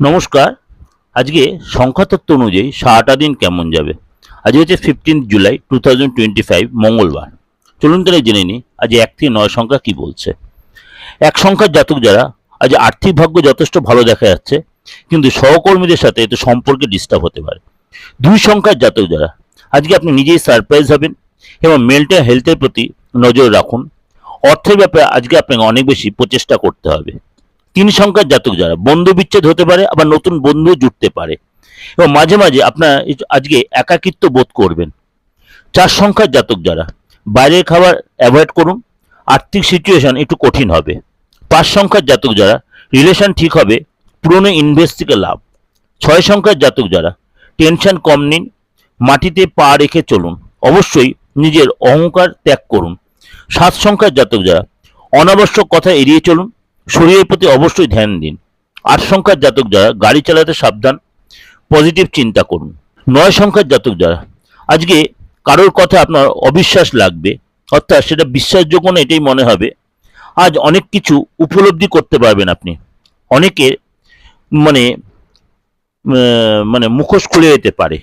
নমস্কার। আজকে সংখ্যাতত্ত্ব অনুযায়ী সারাটা দিন কেমন যাবে। আজ হচ্ছে 15 জুলাই 2025 মঙ্গলবার। চলুন তাহলে জেনে নিই আজ 1 থেকে 9 সংখ্যা কি বলছে। এক সংখ্যার জাতক যারা, আজ আর্থিক ভাগ্য যথেষ্ট ভালো দেখা যাচ্ছে, কিন্তু সহকর্মীদের সাথে একটু সম্পর্কে ডিস্টার্ব হতে পারে। 2 সংখ্যার জাতক যারা, আজকে আপনি নিজেই সারপ্রাইজ হবেন এবং মেন্টাল হেলথের প্রতি নজর রাখুন। অর্থের ব্যাপারে আজকে আপনাকে অনেক বেশি প্রচেষ্টা করতে হবে। 3 সংখ্যার জাতক যারা, বন্ধু বিচ্ছেদ হতে পারে, আবার নতুন বন্ধু জুটতে পারে এবং মাঝে মাঝে আপনার আজকে একাকিত্ব বোধ করবেন। 4 সংখ্যার জাতক যারা, বাইরের খাবার অ্যাভয়েড করুন, আর্থিক সিচুয়েশন একটু কঠিন হবে। 5 সংখ্যার জাতক যারা, রিলেশন ঠিক হবে, পুরনো ইনভেস্ট থেকে লাভ। 6 সংখ্যার জাতক যারা, টেনশন কম নিন, মাটিতে পা রেখে চলুন, অবশ্যই নিজের অহংকার ত্যাগ করুন। 7 সংখ্যার জাতক যারা, অনাবশ্যক কথা এড়িয়ে চলুন, শরীরের প্রতি অবশ্যই ধ্যান দিন। 8 সংখ্যার জাতক যারা, গাড়ি চালাতে সাবধান, পজিটিভ চিন্তা করুন। 9 সংখ্যার জাতক যারা, আজকে কারোর কথা আপনার অবিশ্বাস লাগবে, অর্থাৎ সেটা বিশ্বাসযোগ্য না এটাই মনে হবে। আজ অনেক কিছু উপলব্ধি করতে পারবেন আপনি। অনেকে মানে মানে মুখোশ খুলে যেতে পারে।